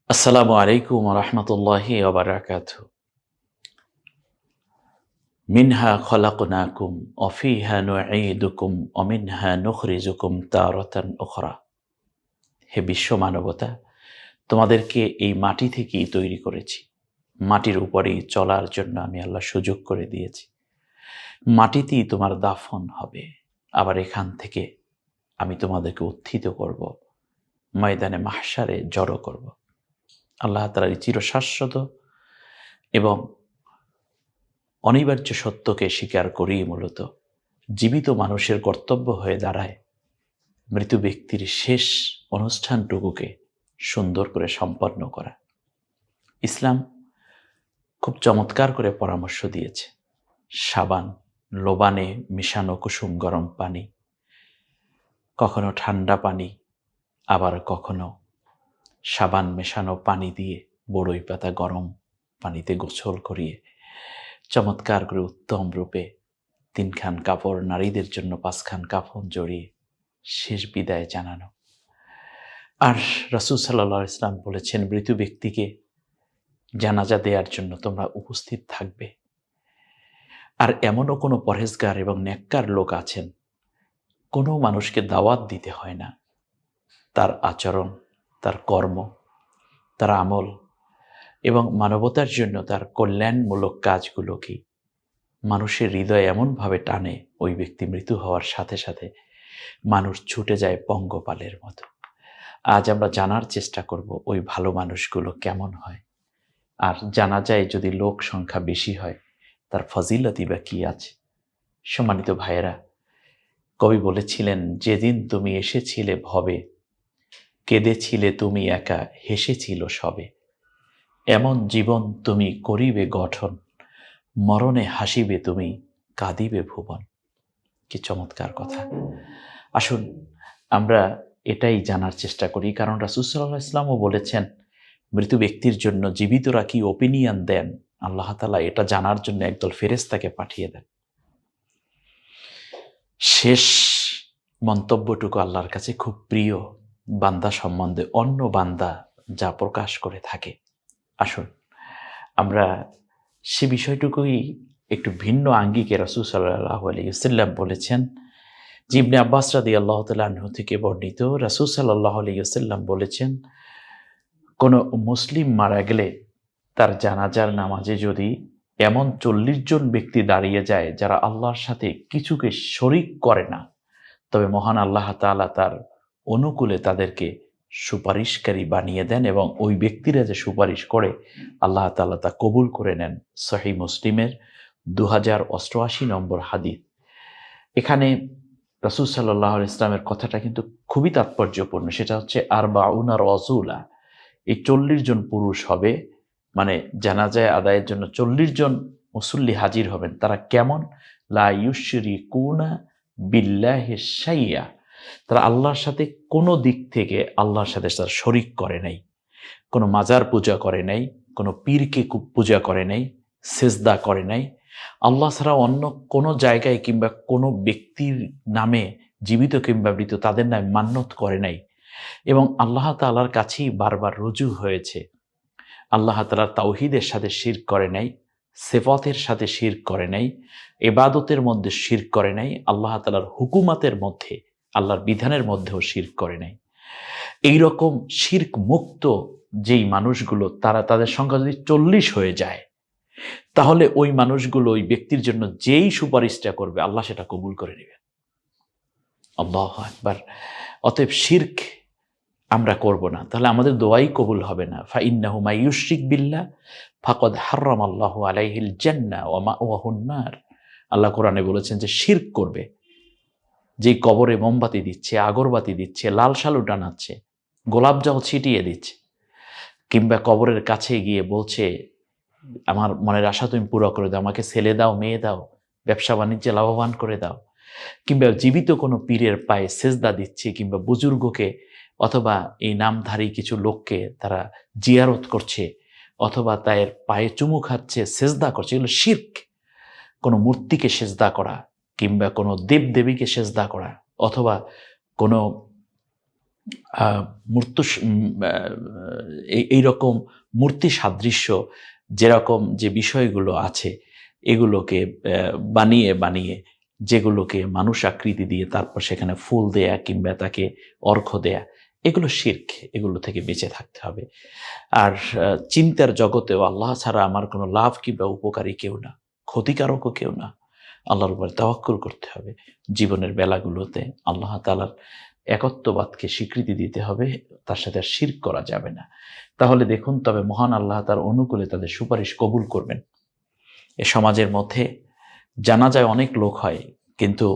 আসসালামু আলাইকুম ওয়া রাহমাতুল্লাহি ওয়া বারাকাতুহু। মিনহা খলাকনাকুম ওয়া ফিহা নুঈদুকুম ওয়া মিনহা নুখরিজুকুম তারাতান উখরা। হে বিশ্ব মানবতা, তোমাদেরকে এই মাটি থেকেই তৈরি করেছি। মাটির উপরেই চলার জন্য আমি আল্লাহ সুযোগ করে দিয়েছি। মাটিতেই তোমার দাফন হবে। আবার এখান থেকে আমি তোমাদেরকে উত্থিত করব, ময়দানে মাহশারে জড়ো করব। আল্লাহ তাআলার এই চিরশাশ্বত এবং অনিবার্য সত্যকে স্বীকার করেই মূলত জীবিত মানুষের কর্তব্য হয়ে দাঁড়ায় মৃত ব্যক্তির শেষ অনুষ্ঠানটুকুকে সুন্দর করে সম্পন্ন করা। ইসলাম খুব চমৎকার করে পরামর্শ দিয়েছে। সাবান, লোবানে মিশানো কুসুম গরম পানি, কখনো ঠান্ডা পানি, আবার কখনো সাবান মেশানো পানি দিয়ে বড়ই পাতা গরম পানিতে গোসল করিয়ে চমৎকার করে উত্তম রূপে ৩ খান কাপড়, নারীদের জন্য ৫ খান কাফন জড়িয়ে শেষ বিদায় জানানো। আর রাসূল সাল্লাল্লাহু আলাইহি ওয়াসাল্লাম বলেছেন, মৃত ব্যক্তিকে জানাজা দেওয়ার জন্য তোমরা উপস্থিত থাকবে। আর এমনও কোনো পরহেজগার এবং নেককার লোক আছেন, কোনো মানুষকে দাওয়াত দিতে হয় না। তার আচরণ, তার কর্ম, তার আমল এবং মানবতার জন্য তার কল্যাণমূলক কাজগুলোকেই মানুষের হৃদয় এমনভাবে টানে, ওই ব্যক্তি মৃত্যু হওয়ার সাথে সাথে মানুষ ছুটে যায় পঙ্গপালের মতো। আজ আমরা জানার চেষ্টা করব ওই ভালো মানুষগুলো কেমন হয়, আর জানা যায় যদি লোক সংখ্যা বেশি হয় তার ফজিলতই বা কী আছে। সম্মানিত ভাইয়েরা, কবি বলেছিলেন, যেদিন তুমি এসেছিলে ভবে, কেঁদেছিলে তুমি একা, হেসেছিল সবে। এমন জীবন তুমি করিবে গঠন, মরণে হাসিবে তুমি, কাঁদিবে ভুবন। কি চমৎকার কথা! আসুন আমরা এটাই জানার চেষ্টা করি, কারণ রাসূল সাল্লাল্লাহু আলাইহি ওয়াসাল্লামও বলেছেন, মৃত ব্যক্তির জন্য জীবিতরা কি ওপিনিয়ন দেন, আল্লাহ তাআলা এটা জানার জন্য একদল ফেরেশতাকে পাঠিয়ে দেন। শেষ মন্তব্যটুকু আল্লাহর কাছে খুব প্রিয় বান্দা সম্বন্ধে অন্য বান্দা যা প্রকাশ করে থাকে। আসুন আমরা সে বিষয়টুকুই একটু ভিন্ন আঙ্গিকে রাসূল সাল্লাল্লাহু আলাইহি ওয়াসাল্লাম বলেছেন। যে ইবনে আব্বাস রাদিয়াল্লাহু তাআলা আনহু থেকে বর্ণিত, রাসূল সাল্লাল্লাহু আলাইহি ওয়াসাল্লাম বলেছেন, কোনো মুসলিম মারা গেলে তার জানাজার নামাজে যদি এমন ৪০ জন ব্যক্তি দাঁড়িয়ে যায় যারা আল্লাহর সাথে কিছুকে শরিক করে না, তবে মহান আল্লাহ তাআলা তার অনুকূলে তাদেরকে সুপারিশকারী বানিয়ে দেন এবং ওই ব্যক্তিরা যে সুপারিশ করে আল্লাহ তাআলা তা কবুল করে নেন। সহিহ মুসলিমের ২০৮৮ নম্বর হাদিস। এখানে রাসূল সাল্লাল্লাহু আলাইহি ওয়াসাল্লামের কথাটা কিন্তু খুবই তাৎপর্যপূর্ণ। সেটা হচ্ছে আরবাউনা রাসূলা, এই ৪০ জন পুরুষ হবে, মানে জানাজায় আদায়ের জন্য ৪০ জন মুসল্লি হাজির হবেন। তারা কেমন? লা ইউশরিকুনা বিল্লাহি শাইয়া, তারা আল্লাহর সাথে কোনো দিক থেকে আল্লাহর সাথে তারা শরিক করে নাই, কোনো মাজার পূজা করে নাই, কোনো পীরকে পূজা করে নাই, সেজদা করে নাই, আল্লাহ ছাড়া অন্য কোনো জায়গায় কিংবা কোনো ব্যক্তির নামে, জীবিত কিংবা মৃত, তাদের নামে মান্যত করে নাই, এবং আল্লাহ তাআলার কাছেই বারবার রুজু হয়েছে। আল্লাহ তাআলার তাওহীদের সাথে শিরক করে নাই, সিফাতের সাথে শিরক করে নাই, ইবাদতের মধ্যে শিরক করে নাই, আল্লাহ তাআলার হুকুমাতের মধ্যে, আল্লাহর বিধানের মধ্যেও শিরক করে নাই। এইরকম শিরক মুক্ত যেই মানুষগুলো, তারা তাদের সংখ্যা যদি ৪০ হয়ে যায়, তাহলে ওই মানুষগুলো ওই ব্যক্তির জন্য যেই সুপারিশটা করবে আল্লাহ সেটা কবুল করে নেবেন। আল্লাহু আকবার। অতএব শিরক আমরা করব না, তাহলে আমাদের দোয়াই কবুল হবে না। ফাইন্নাহু মা ইউশরিক বিল্লাহ ফাকাদ হারামাল্লাহু আলাইহিল জান্নাহ ওয়া মাওয়াহুন নার। আল্লাহ কোরআনে বলেছেন যে শিরক করবে, যে কবরে মোমবাতি দিচ্ছে, আগরবাতি দিচ্ছে, লাল শালু টানাচ্ছে, গোলাপ জল ছিটিয়ে দিচ্ছে, কিংবা কবরের কাছে গিয়ে বলছে, আমার মনের আশা তুমি পুরো করে দাও, আমাকে ছেলে দাও, মেয়ে দাও, ব্যবসা বাণিজ্যে লাভবান করে দাও, কিংবা জীবিত কোনো পীরের পায়ে সেজদা দিচ্ছে, কিংবা বুজুর্গকে অথবা এই নামধারী কিছু লোককে তারা জিয়ারত করছে, অথবা তার পায়ে চুমু খাচ্ছে, সেজদা করছে, এগুলো শিরক। কোনো মূর্তিকে সেজদা করা, কিংবা কোনো দেবদেবীকে সেজদা করা, অথবা কোনো মূর্ত এইরকম মূর্তি সাদৃশ্য যেরকম যে বিষয়গুলো আছে এগুলোকে বানিয়ে বানিয়ে যেগুলোকে মানুষ আকৃতি দিয়ে তারপর সেখানে ফুল দেয়া কিংবা তাকে অর্ঘ্য দেয়া, এগুলো শিরক, এগুলো থেকে বেঁচে থাকতে হবে। আর চিন্তার জগতেও আল্লাহ ছাড়া আমার কোনো লাভ কিংবা উপকারী কেউ না, ক্ষতিকারকও কেউ না। আল্লাহর উপরে তাওয়াক্কুল করতে হবে। জীবনের বেলাগুলোতে আল্লাহ তাআলার একত্ববাদকে স্বীকৃতি দিতে হবে, তার সাথে আর শিরক করা যাবে না। তাহলে দেখুন, তবে মহান আল্লাহ তার অনুকূলে তাদের সুপারিশ কবুল করবেন। এ সমাজের মধ্যে জানা যায় অনেক লোক হয়, কিন্তু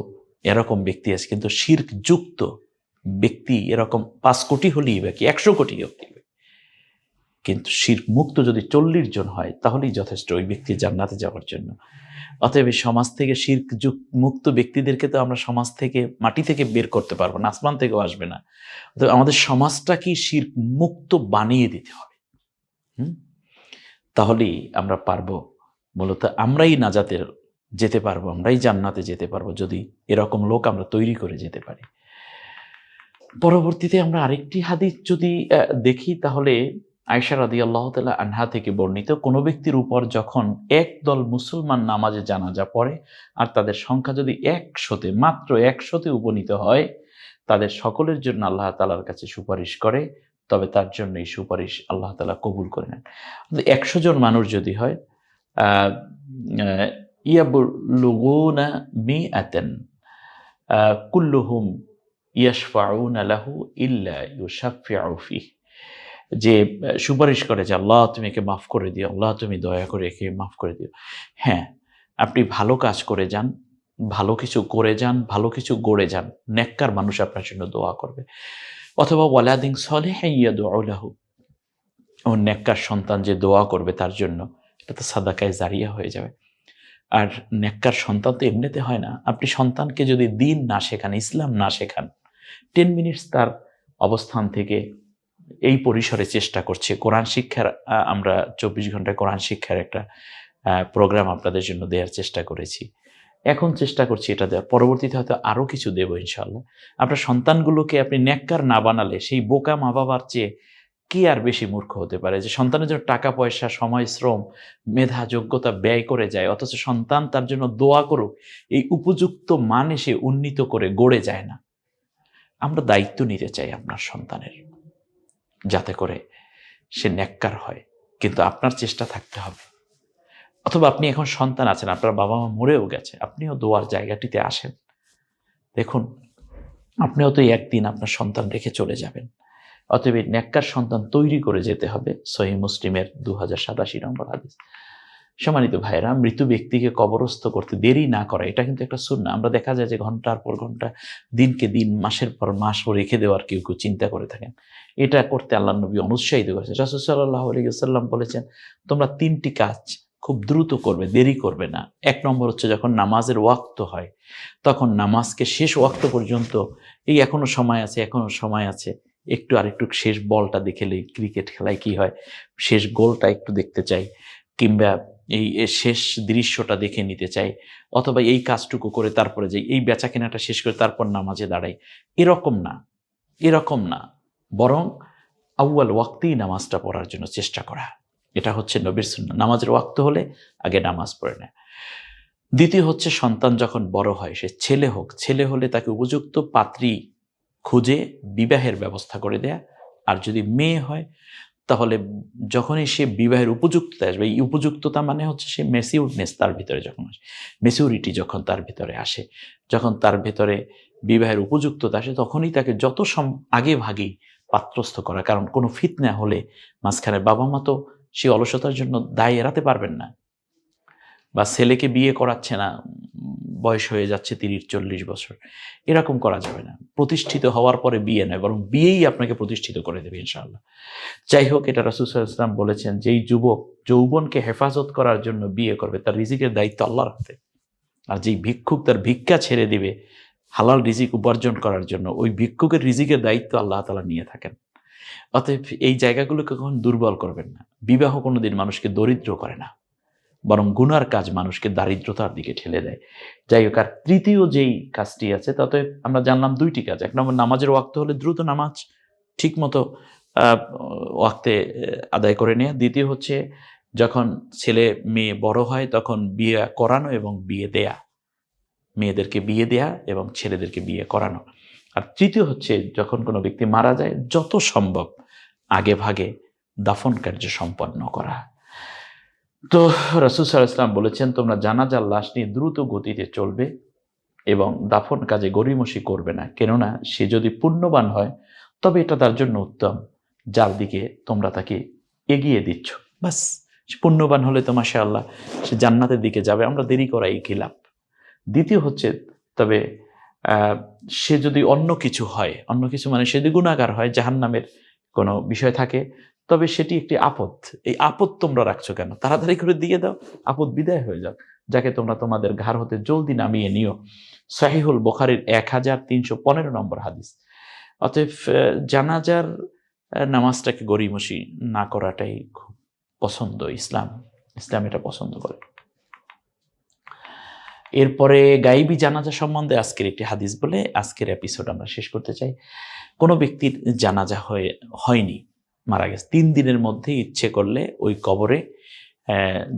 এরকম ব্যক্তি আছে, কিন্তু শিরক যুক্ত ব্যক্তি এরকম 5 কোটি হলেই বাকি 100 কোটি হলেই, কিন্তু শিরক মুক্ত যদি 40 জন হয় তাহলেই যথেষ্ট ওই ব্যক্তি জান্নাতে যাওয়ার জন্য। অতএব সমাজ থেকে শিরক মুক্ত ব্যক্তিদেরকে তো আমরা সমাজ থেকে, মাটি থেকে বের করতে পারবো না, আসমান থেকেও আসবে না। অতএব আমাদের সমাজটা কি শিরক মুক্ত বানিয়ে দিতে হবে। তাহলেই আমরা পারবো, মূলত আমরাই নাজাতে যেতে পারবো, আমরাই জান্নাতে যেতে পারবো যদি এরকম লোক আমরা তৈরি করে যেতে পারি। পরবর্তীতে আমরা আরেকটি হাদিস যদি দেখি, তাহলে আয়েশা রাদিয়াল্লাহু তাআলা আনহা থেকে বর্ণিত, কোনো ব্যক্তির উপর যখন একদল মুসলমান নামাজে জানাজা পড়ে আর তাদের সংখ্যা যদি 100-তে, মাত্র 100-তে উপনীত হয়, তাদের সকলের জন্য আল্লাহ তাআলার কাছে সুপারিশ করে, তবে তার জন্য এই সুপারিশ আল্লাহ তাআলা কবুল করে নেন। 100 জন মানুষ যদি হয়, ইয়াবলুগুনা মিআতান কুল্লুহুম ইয়াশফাউনা লাহু ইল্লা ইউশাফিউ ফিহি, যে সুপারিশ করে যে আল্লাহ তুমি একে মাফ করে দিও, আল্লাহ তুমি দয়া করে একে মাফ করে দিও। হ্যাঁ, আপনি ভালো কাজ করে যান, ভালো কিছু করে যান, ভালো কিছু গড়ে যান, নেককার মানুষ আপনার জন্য দোয়া করবে। অথবা ওয়ালাদিন সালিহিন ইয়াদউ লাহু, ও নেককার সন্তান যে দোয়া করবে তার জন্য, এটা তো সাদাকায়ে জারিয়া হয়ে যাবে। আর নেককার সন্তান তো এমনিতে হয় না। আপনি সন্তানকে যদি দিন না শেখান, ইসলাম না শেখান, 10 মিনিটস তার অবস্থান থেকে এই পরিসরে চেষ্টা করছে কোরআন শিক্ষার, আমরা 24 ঘন্টায় কোরআন শিক্ষার একটা প্রোগ্রাম আপনাদের জন্য দেওয়ার চেষ্টা করেছি, এখন চেষ্টা করছি এটা দেওয়ার, পরবর্তীতে হয়তো আরও কিছু দেবো ইনশাআল্লাহ। আপনার সন্তানগুলোকে আপনি নেককার না বানালে সেই বোকা মা বাবার চেয়ে কি আর বেশি মূর্খ হতে পারে, যে সন্তানের জন্য টাকা পয়সা, সময়, শ্রম, মেধা, যোগ্যতা ব্যয় করে যায়, অথচ সন্তান তার জন্য দোয়া করুক এই উপযুক্ত মানে সে উন্নীত করে গড়ে যায় না। আমরা দায়িত্ব নিতে চাই আপনার সন্তানের, যাতে করে সে নেককার হয়, কিন্তু আপনার চেষ্টা থাকতে হবে। অথবা আপনি এখন সন্তান আছেন, আপনার বাবা মা মরেও গেছে, আপনিও দোয়ার জায়গাটিতে আসেন। দেখুন, আপনিও তো একদিন আপনার সন্তান রেখে চলে যাবেন। অতএব নেককার সন্তান তৈরি করে যেতে হবে। সহিহ মুসলিমের 2087 নম্বর হাদিস। সম্মানিত ভাইরা, মৃত ব্যক্তিকে কবরস্থ করতে দেরি না করা, এটা কিন্তু একটা সুন্নাহ। আমরা দেখা যায় যে ঘন্টার পর ঘন্টা, দিনকে দিন, মাসের পর মাস রেখে দেওয়ার কেউ কেউ চিন্তা করে থাকেন। এটা করতে আল্লাহর নবী অনুৎসাহিত করেছেন। রাসূল সাল্লাল্লাহু আলাইহি ওয়াসাল্লাম বলেছেন, তোমরা 3টি কাজ খুব দ্রুত করবে, দেরি করবে না। 1 নম্বর হচ্ছে, যখন নামাজের ওয়াক্ত হয় তখন নামাজকে শেষ ওয়াক্ত পর্যন্ত, এই এখনো সময় আছে, এখনো সময় আছে, একটু আরেকটু শেষ বলটা দেখলে, ক্রিকেট খেলায় কি হয়, শেষ গোলটা একটু দেখতে চাই, কিংবা এই শেষ দৃশ্যটা দেখে নিতে চাই, অথবা এই কাজটুকু করে তারপরে যাই, এই বেচা কেনাটা শেষ করে তারপর নামাজে দাঁড়াই। এরকম না, এরকম না, বরং আউয়াল ওয়াক্তেই নামাজটা পড়ার জন্য চেষ্টা করা। এটা হচ্ছে নবীর সুন্নাহ। নামাজের ওয়াক্ত হলে আগে নামাজ পড়ে নেয়। দ্বিতীয় হচ্ছে, সন্তান যখন বড় হয়, সে ছেলে হোক, ছেলে হলে তাকে উপযুক্ত পাত্রী খুঁজে বিবাহের ব্যবস্থা করে দেয়া। আর যদি মেয়ে হয়, তাহলে যখনই সে বিবাহের উপযুক্ততা আসবে, এই উপযুক্ততা মানে হচ্ছে সে ম্যাচিউরনেস তার ভিতরে যখন আসে, ম্যাচিউরিটি যখন তার ভিতরে আসে, যখন তার ভিতরে বিবাহের উপযুক্ততা আসে, তখনই তাকে যত আগে ভাগেই পাত্রস্থ করা। কারণ কোনো ফিতনা হলে মাঝখানে বাবা মা তো সে অলসতার জন্য দায় এড়াতে পারবেন না, বা ছেলেকে বিয়ে করাচ্ছে না, বয়স হয়ে যাচ্ছে 30-40 বছর, এরকম করা যাবে না। প্রতিষ্ঠিত হওয়ার পরে বিয়ে নয়, বরং বিয়েই আপনাকে প্রতিষ্ঠিত করে দেবে ইনশাআল্লাহ। যাই হোক, এটা রাসূল সাল্লাল্লাহু আলাইহি ওয়াসাল্লাম বলেছেন, যেই যুবক যৌবনকে হেফাজত করার জন্য বিয়ে করবে, তার রিজিকের দায়িত্ব আল্লাহর হাতে। আর যেই ভিক্ষুক তার ভিক্ষা ছেড়ে দিবে হালাল রিজিক উপার্জন করার জন্য, ওই ভিক্ষুকের রিজিকের দায়িত্ব আল্লাহ তাআলা নিয়ে থাকেন। অতএব এই জায়গাগুলোকে কখনো দুর্বল করবেন না। বিবাহ কোনোদিন মানুষকে দরিদ্র করে না, বরং গুনার কাজ মানুষকে দারিদ্রতার দিকে ঠেলে দেয়। যাই হোক, আর তৃতীয় যেই কাজটি আছে, তাতে আমরা জানলাম 2টি কাজ। 1 নম্বর, নামাজের ওয়াক্ত হলে দ্রুত নামাজ ঠিকমতো ওয়াক্তে আদায় করে নেয়া। দ্বিতীয় হচ্ছে যখন ছেলে মেয়ে বড় হয় তখন বিয়ে করানো এবং বিয়ে দেয়া। মেয়েদেরকে বিয়ে দেয়া এবং ছেলেদেরকে বিয়ে করানো। আর তৃতীয় হচ্ছে যখন কোনো ব্যক্তি মারা যায় যত সম্ভব আগে ভাগে দাফন কার্য সম্পন্ন করা। তো রাসূল সাল্লাল্লাহু আলাইহি ওয়াসাল্লাম বলেছেন, তোমরা জানাজার লাশ নিয়ে দ্রুত গতিতে চলবে এবং দাফন কাজে গড়িমসি করবে না, কেননা সে যদি পুণ্যবান হয় তবে এটা তার জন্য উত্তম, যার দিকে তোমরা তাকে এগিয়ে দিচ্ছ। বাস, সে পুণ্যবান হলে তো মাশাআল্লাহ সে জান্নাতের দিকে যাবে, আমরা দেরি করাই কি লাভ। দ্বিতীয় হচ্ছে তবে সে যদি অন্য কিছু হয়, অন্য কিছু মানে সে যদি গুনাহগার হয়, জাহান্নামের কোনো বিষয় থাকে, তবে সেটি একটি আপদ। এই আপদ তোমরা রাখছো কেন? তাড়াতাড়ি করে দিয়ে দাও, আপদ বিদায় হয়ে যাক, যাকে তোমরা তোমাদের ঘাড় হতে জলদি নামিয়ে নিও। সহিহুল বুখারীর 1315 নম্বর হাদিস। অতএব জানাজার নামাজটাকে গড়িমসি না করাটাই খুব পছন্দ। ইসলাম এটা পছন্দ করে। এরপরে গায়েবী জানাজা সম্বন্ধে আজকের একটি হাদিস বলে আজকের এপিসোড আমরা শেষ করতে চাই। কোনো ব্যক্তির জানাজা হয়নি, মারা গেছে, 3 দিনের মধ্যে ইচ্ছে করলে ওই কবরে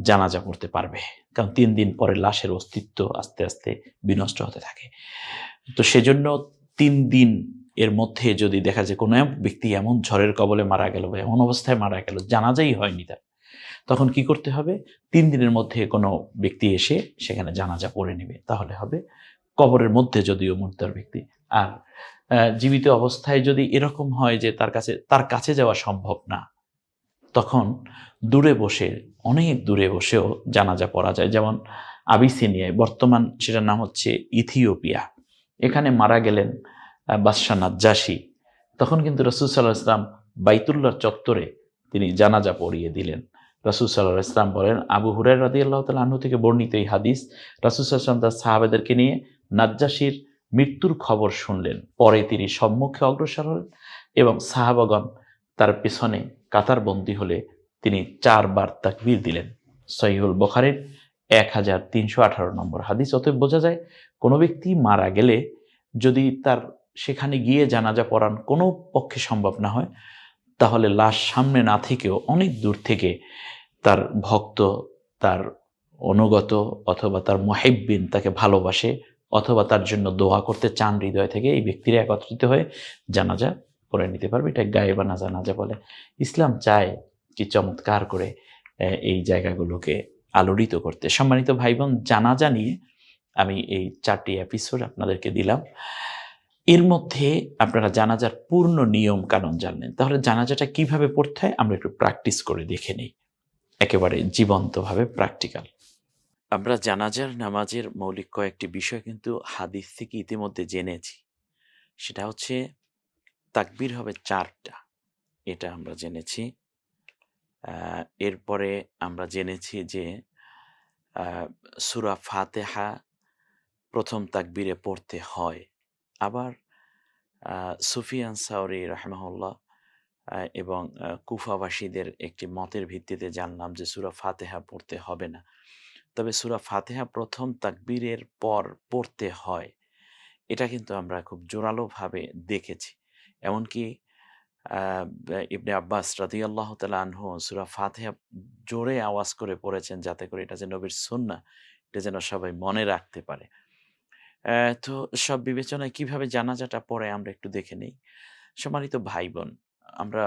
জানাজা পড়তে পারবে, কারণ 3 দিন পরে লাশের অস্তিত্ব আস্তে আস্তে বিনষ্ট হতে থাকে। তো সেজন্য 3 দিন এর মধ্যে যদি দেখা যায় কোনো ব্যক্তি এমন ঝড়ের কবলে মারা গেল বা এমন অবস্থায় মারা গেল, জানাজাই হয়নি তার, তখন কি করতে হবে? 3 দিনের মধ্যে কোনো ব্যক্তি এসে সেখানে জানাজা পড়ে নেবে, তাহলে হবে। কবরের মধ্যে যদিও মুর্দার ব্যক্তি। আর জীবিত অবস্থায় যদি এরকম হয় যে তার কাছে যাওয়া সম্ভব না, তখন দূরে বসে, অনেক দূরে বসেও জানাজা পড়া যায়। যেমন আবিসিনিয়ায়, বর্তমান সেটার নাম হচ্ছে ইথিওপিয়া, এখানে মারা গেলেন বাদশাহ নাজ্জাশী। তখন কিন্তু রাসূল সাল্লাল্লাহু আলাইহি ওয়াসাল্লাম বাইতুল্লাহর চত্বরে তিনি জানাজা পড়িয়ে দিলেন। রাসূল সাল্লাল্লাহু আলাইহি ওয়াসাল্লাম বলেন, আবু হুরায়রা রাদিয়াল্লাহু তাআলা আনহু থেকে বর্ণিত এই হাদিস, রাসূল সাল্লাল্লাহু আলাইহি ওয়াসাল্লাম তার সাহাবাদেরকে নিয়ে নাজ্জাশীর মৃত্যুর খবর শুনলেন। পরে তিনি সম্মুখে অগ্রসর হলেন এবং সাহাবাগণ তার পেছনে কাতারবন্দী হলে তিনি 4 বার তাকবীর দিলেন। সহিহুল বুখারীর 1318 নম্বর হাদিস। অতএব বোঝা যায় কোনো ব্যক্তি মারা গেলে যদি তার সেখানে গিয়ে জানাজা পড়ান কোনো পক্ষে সম্ভব না হয়, তাহলে লাশ সামনে না থেকেও অনেক দূর থেকে তার ভক্ত, তার অনুগত অথবা তার মুহিব্বিন, তাকে ভালোবাসে অথবা তার জন্য দোয়া করতে চান হৃদয় থেকে, এই ব্যক্তিরা একত্রিত হয়ে জানাজা পড়ে নিতে পারবে। এটা গায়েবানা জানাজা বলে। ইসলাম চায় কি চমৎকার করে এই জায়গাগুলোকে আলোড়িত করতে। সম্মানিত ভাই বোন, জানাজা নিয়ে আমি এই 4টি এপিসোড আপনাদেরকে দিলাম। এর মধ্যে আপনারা জানাজার পূর্ণ নিয়ম কানুন জানলেন। তাহলে জানাজাটা কিভাবে পড়তে হয় আমরা একটু প্র্যাকটিস করে দেখে নিই, একেবারে জীবন্তভাবে প্র্যাকটিক্যাল। আমরা জানাজার নামাজের মৌলিক কয়েকটি বিষয় কিন্তু হাদিস থেকে ইতিমধ্যে জেনেছি। সেটা হচ্ছে তাকবীর হবে 4টা, এটা আমরা জেনেছি। এরপরে আমরা জেনেছি যে সূরা ফাতিহা প্রথম তাকবীরে পড়তে হয়। আবার সুফিয়ান সাওরী রাহিমাহুল্লাহ এবং কুফাবাসীদের একটি মতের ভিত্তিতে জানলাম যে সূরা ফাতিহা পড়তে হবে না। তবে সূরা ফাতিহা প্রথম তাকবীরের পর পড়তে হয়, এটা কিন্তু আমরা খুব জোরালোভাবে দেখেছি। এমনকি ইবনে আব্বাস রাদিয়াল্লাহু তাআলা আনহু সূরা ফাতিহা জোরে আওয়াজ করে পড়েছেন, যাতে করে এটা যে নবীর সুন্নাহ, এটা যেন সবাই মনে রাখতে পারে। তো সব বিবেচনায় কিভাবে জানাজাটা পড়ে আমরা একটু দেখে নেই। সম্মানিত ভাই-বোন, আমরা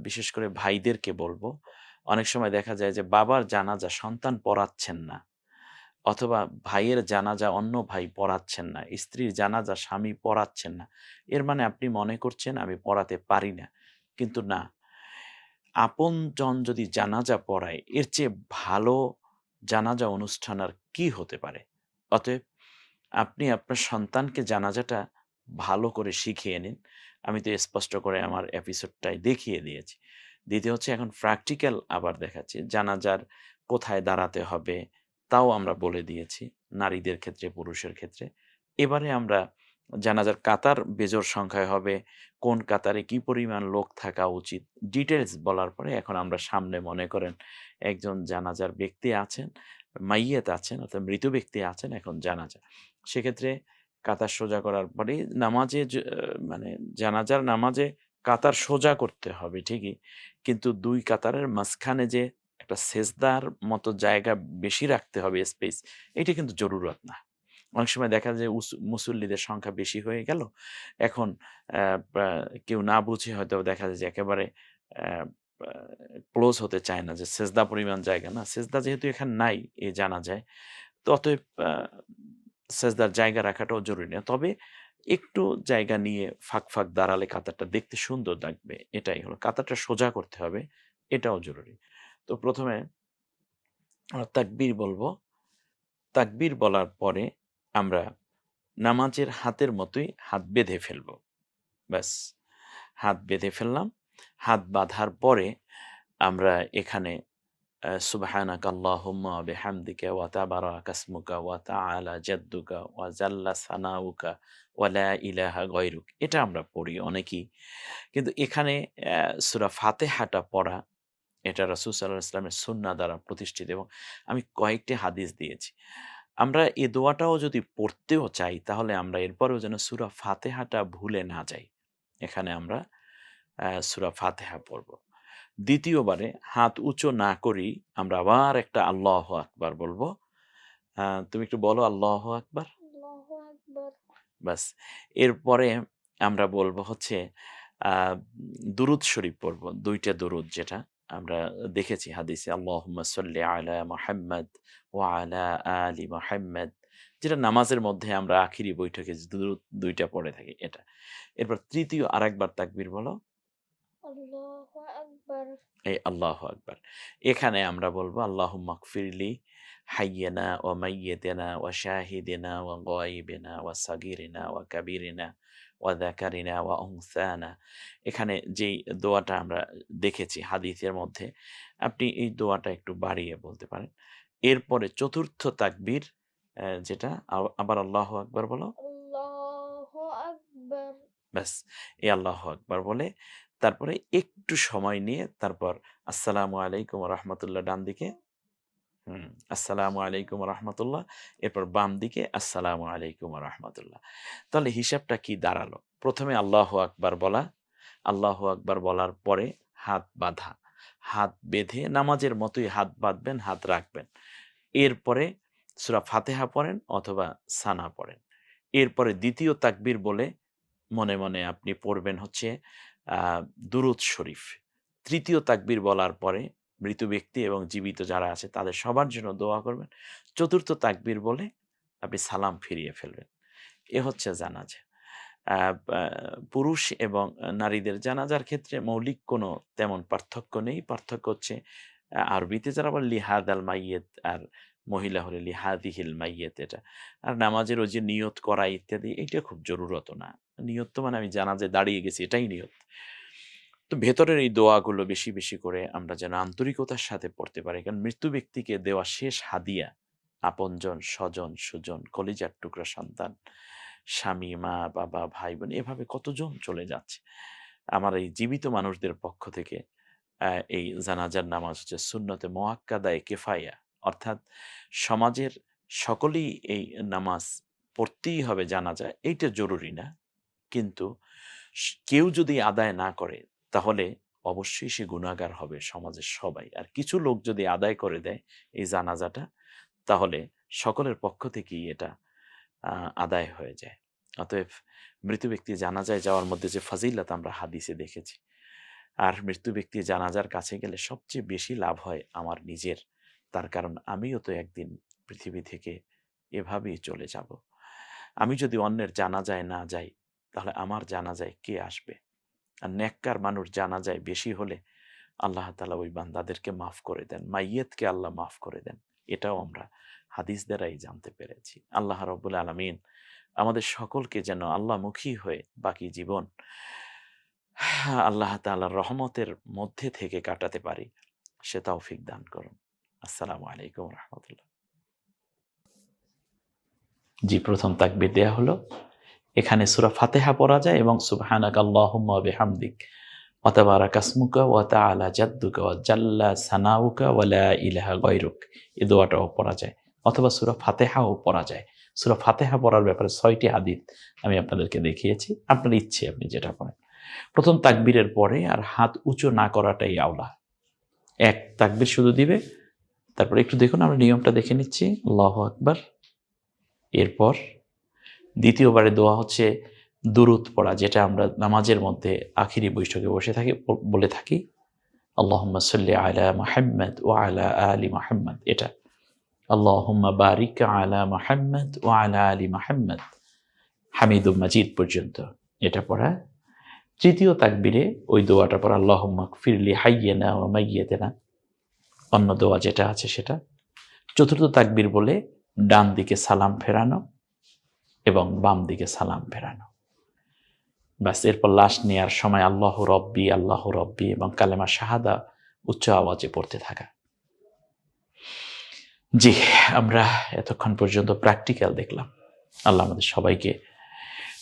বিশেষ করে ভাইদেরকে বলবো, অনেক সময় দেখা যায় যে বাবার জানাজা সন্তান পড়াচ্ছেন না, অথবা ভাইয়ের জানাজা অন্য ভাই পড়াচ্ছেন না, স্ত্রীর জানাজা স্বামী পড়াচ্ছেন না। এর মানে আপনি মনে করছেন আমি পড়াতে পারি না। কিন্তু না, আপনজন যদি জানাজা পড়ায় এর চেয়ে ভালো জানাজা অনুষ্ঠান আর কি হতে পারে? অতএব আপনি আপনার সন্তানকে জানাজাটা ভালো করে শিখিয়ে নিন। আমি তো স্পষ্ট করে আমার এপিসোডটায় দেখিয়ে দিয়েছি। দ্বিতীয় হচ্ছে এখন প্র্যাকটিক্যাল আবার দেখাচ্ছি। জানাজার কোথায় দাঁড়াতে হবে তাও আমরা বলে দিয়েছি, নারীদের ক্ষেত্রে, পুরুষের ক্ষেত্রে। এবারে আমরা জানাজার কাতার বেজোড় সংখ্যায় হবে, কোন কাতারে কি পরিমাণ লোক থাকা উচিত, ডিটেইলস বলার পরে এখন আমরা সামনে মনে করেন একজন জানাজার ব্যক্তি আছেন, মাইয়াত আছেন অর্থাৎ মৃত ব্যক্তি আছেন, এখন জানাজা। সেক্ষেত্রে কাতার সোজা করার পরেই নামাজে মানে জানাজার নামাজে কাতার সোজা করতে হবে ঠিকই, কিন্তু ২ কাতারের মাঝখানে যে একটা সেজদার মতো জায়গা বেশি রাখতে হবে স্পেস, এটা কিন্তু জরুরত না। অনেক সময় দেখা যায় মুসল্লিদের সংখ্যা বেশি হয়ে গেল। এখন আ বা কেউ না বুঝে হয়তো দেখা যায় যে একেবারে আ আ ক্লোজ হতে চায় না, যে সেজদা পরিমাণ জায়গা না। সেজদা যেহেতু এখানে নাই এ জানা যায়। তো অতএব সেজদার জায়গা রাখাটাও জরুরি না। তবে একটু জায়গা নিয়ে ফাঁক, ফাঁক দাঁড়ালে কাতারটা দেখতে সুন্দর লাগবে। এটাই হলো। কাতারটা সোজা করতে হবে, এটাও জরুরি। তো ১ম এ আমরা তাকবীর বলব। তাকবীর বলার পরে আমরা নামাজের হাতের মতোই হাত বেঁধে ফেলব। ব্যাস। হাত বেঁধে ফেললাম। হাত বাঁধার পরে আমরা এখানে সুবহানাকা আল্লাহুম্মা ওয়া বিহামদিকা ওয়া তাবারাকা ইসমুকা ওয়া তাআলা জাদ্দুকা ওয়া জাল্লা সানাউকা ওয়া লা ইলাহা গায়রুক, এটা আমরা পড়ি অনেকেই। কিন্তু এখানে সূরা ফাতিহাটা পড়া, এটা রাসূল সাল্লাল্লাহু আলাইহি ওয়াসাল্লামের সুন্নাহ দ্বারা প্রতিষ্ঠিত এবং আমি কয়েকটি হাদিস দিয়েছি। আমরা এই দোয়াটাও যদি পড়তেও চাই তাহলে আমরা এরপরেও যেন সূরা ফাতিহাটা ভুলে না যাই। এখানে আমরা সূরা ফাতিহা পড়ব। দ্বিতীয়বারে হাত উঁচু না করেই আমরা আবার একটা আল্লাহু আকবার বলব। তুমি একটু বলো আল্লাহু আকবার। আল্লাহু আকবার। ব্যাস। এরপরে আমরা বলব হচ্ছে আ দুরুদ শরীফ পড়ব। ২ টা দুরুদ যেটা আমরা দেখেছি হাদিসে, আল্লাহুম্মা সাল্লি আলা মুহাম্মাদ ওয়া আলা আলি মুহাম্মাদ, যেটা নামাজের মধ্যে আমরা আখিরি বৈঠকে যে দুরুদ ২ টা পড়ে থাকি এটা। এরপর তৃতীয় আরেকবার তাকবীর বলো। আল্লাহু আকবার। এই আল্লাহু আকবার। এখানে আমরা বলব আল্লাহুম্মা গফিরলি হাইয়্যিনা ওয়া মাইয়্যিতিনা ওয়া শাহিদিনা ওয়া গায়িবিনা ওয়া সাগীরিনা ওয়া কাবীরিনা ওয়া যাকারিনা ওয়া উনসানা। এখানে যেই দোয়াটা আমরা দেখেছি হাদিসের মধ্যে, আপনি এই দোয়াটা একটু বাড়িয়ে বলতে পারেন। এরপরে চতুর্থ তাকবীর যেটা আবার আল্লাহু আকবার বলো। আল্লাহু আকবার। ব্যাস, এই আল্লাহু আকবার বলে তারপরে একটু সময় নিয়ে তারপর আসসালামু আলাইকুম ওয়া রাহমাতুল্লাহ ডান দিকে, আসসালামু আলাইকুম ওয়া রাহমাতুল্লাহ, এরপর বাম দিকে আসসালামু আলাইকুম ওয়া রাহমাতুল্লাহ। তাহলে হিসাবটা কি দাঁড়ালো? ১ম এ আল্লাহু আকবার বলা, আল্লাহু আকবার বলার পরে হাত বাঁধা। হাত বেঁধে নামাজের মতোই হাত বাঁধবেন, হাত রাখবেন। এরপরে সূরা ফাতিহা পড়েন অথবা সানা পড়েন। এরপরে ২য় তাকবীর বলে মনে, মনে আপনি পড়বেন হচ্ছে আ দুরূদ শরীফ। ৩য় তাকবীর বলার পরে মৃত ব্যক্তি এবং জীবিত যারা আছে তাদের সবার জন্য দোয়া করবেন। ৪র্থ তাকবীর বলে আপনি সালাম ফিরিয়ে ফেলবেন। এ হচ্ছে জানাজা। আ বা পুরুষ এবং নারীদের জানাজার ক্ষেত্রে মৌলিক কোনো তেমন পার্থক্য নেই। পার্থক্য হচ্ছে আরবিতে যারা বলে লিহাদাল মাইয়িত, আর মহিলা হলে লিহাদিহিল মাইয়িত এটা। আর নামাজের ওই যে নিয়ত করা ইত্যাদি এইটা খুব জরুরত না। নিয়ত তো মানে আমি জানাজায় দাঁড়িয়ে গেছি এটাই নিয়ত। তো ভেতরের এই দোয়াগুলো বেশি, বেশি করে আমরা যেন আন্তরিকতার সাথে পড়তে পারি। কারণ মৃত্যু ব্যক্তিকে দেওয়া শেষ হাদিয়া আপনজন, স্বজন, সুজন, কলিজার টুকরা সন্তান, স্বামী, মা, বাবা, ভাই-বোন এভাবে কতজন চলে যাচ্ছে। আমার এই জীবিত মানুষদের পক্ষ থেকে এই জানাজার নামাজ হচ্ছে সুন্নতে মুআক্কাদায়ে কিফায়া। অর্থাৎ সমাজের সকলেই এই নামাজ পড়তেই হবে জানাজা, এইটা জরুরি না। কিন্তু কেউ যদি আদায় না করে তাহলে অবশ্যই সে গুনাহগার হবে সমাজের সবাই। আর কিছু লোক যদি আদায় করে দেয় এই জানাজাটা, তাহলে সকলের পক্ষ থেকেই এটা আ আদায় হয়ে যায়। অতএব মৃত ব্যক্তি জানাজায় যাওয়ার মধ্যে যে ফাজিলত আমরা হাদিসে দেখেছি। আর মৃত্যু ব্যক্তি জানাজার কাছে গেলে সবচেয়ে বেশি লাভ হয় আমার নিজের। তার কারণ আমিও তো একদিন পৃথিবী থেকে এভাবেই চলে যাব। আমি যদি অন্যের জানাজায় না যাই, তাহলে আমার জানাজায় কে আসবে? আর নেককার মানুষ জানাজায় বেশি হলে আল্লাহ তাআলা ওই বান্দাদেরকে মাফ করে দেন। মাইয়্যিতকে আল্লাহ মাফ করে দেন। এটাও আমরা হাদিস দ্বারাই জানতে পেরেছি। আল্লাহ রাব্বুল আলামিন আমাদের সকলকে যেন আল্লাহমুখী হয়ে বাকি জীবন আল্লাহ তাআলার রহমতের মধ্যে থেকে কাটাতে পারি, সে তৌফিক দান করুন। আসসালামু আলাইকুম ওয়া রাহমাতুল্লাহ। জি, ১ম তাকবীর দেয়া হলো। এখানে সূরা ফাতিহা পড়া যায় এবং সুবহানাকা আল্লাহুম্মা ওয়া বিহামদিক ওয়া তাবারাকা ইসমুকা ওয়া তাআলা জাদ্দুকা ওয়া জাল্লা সানাউকা ওয়া লা ইলাহা গায়রুক, এই দোয়াটাও পড়া যায়। অথবা সূরা ফাতিহাও পড়া যায়। সূরা ফাতিহা পড়ার ব্যাপারে ৬ টি হাদিস আমি আপনাদেরকে দেখিয়েছি। আপনার ইচ্ছে আপনি যেটা পড়েন। প্রথম তাকবীরের পরে আর হাত উঁচু না করাটাই আওলা। এক তাকবীর শুধু দিবে, তারপরে একটু দেখুন, আমরা নিয়মটা দেখে নিচ্ছি। আল্লাহু আকবার। এরপর দ্বিতীয়বারে দোয়া হচ্ছে দুরূদ পড়া, যেটা আমরা নামাজের মধ্যে আখিরি বৈঠকে বসে থাকি বলে থাকি, আল্লাহুম্মা সাল্লি আলা মুহাম্মাদ ওয়া আলা আলি মুহাম্মাদ। এটা আল্লাহুম্মা বারিক আলা মুহাম্মাদ ওয়া আলা আলি মুহাম্মাদ হামিদুম মাজিদ পর্যন্ত এটা পড়া। তৃতীয় তাকবীরে ওই দোয়াটা পড়া, আল্লাহুম্মা গফিরলি হাইয়িনা ওয়া মাইয়িতিনা, অন্য দোয়া যেটা আছে সেটা। চতুর্থ তাকবীর বলে ডান দিকে সালাম ফেরানো এবং বাম দিকে সালাম ফেরানো। ব্যাস, এরপর লাশ নেয়ার সময় আল্লাহু রব্বি এবং কালেমা শাহাদা উচ্চ আওয়াজে পড়তে থাকা। জি, আমরা এতক্ষণ পর্যন্ত প্র্যাকটিক্যাল দেখলাম। আল্লাহ আমাদের সবাইকে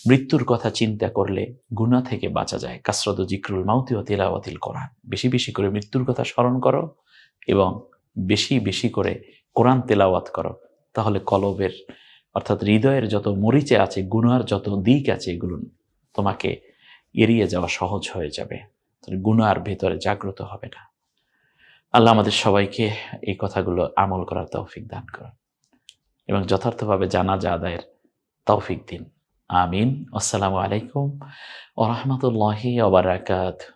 মৃত্যুর কথা চিন্তা করলে গুনাহ থেকে বাঁচা যায়। কাসরাতু যিকরুল মাউতি ওয়া তিলাওয়াতিল কোরআন। বেশি বেশি করে মৃত্যুর কথা স্মরণ করো এবং বেশি বেশি করে কোরআন তেলাওয়াত করো, তাহলে কলবের অর্থাৎ হৃদয়ের যত মরিচে আছে, গুনার যত দিক আছে, এগুলো তোমাকে এড়িয়ে যাওয়া সহজ হয়ে যাবে। গুনার ভেতরে জাগ্রত হবে না। আল্লাহ আমাদের সবাইকে এই কথাগুলো আমল করার তৌফিক দান করুন এবং যথার্থভাবে জানাজা আদায়ের তৌফিক দিন। আমিন। আসসালামু আলাইকুম ওয়া রাহমাতুল্লাহি ওয়া বারাকাতুহু।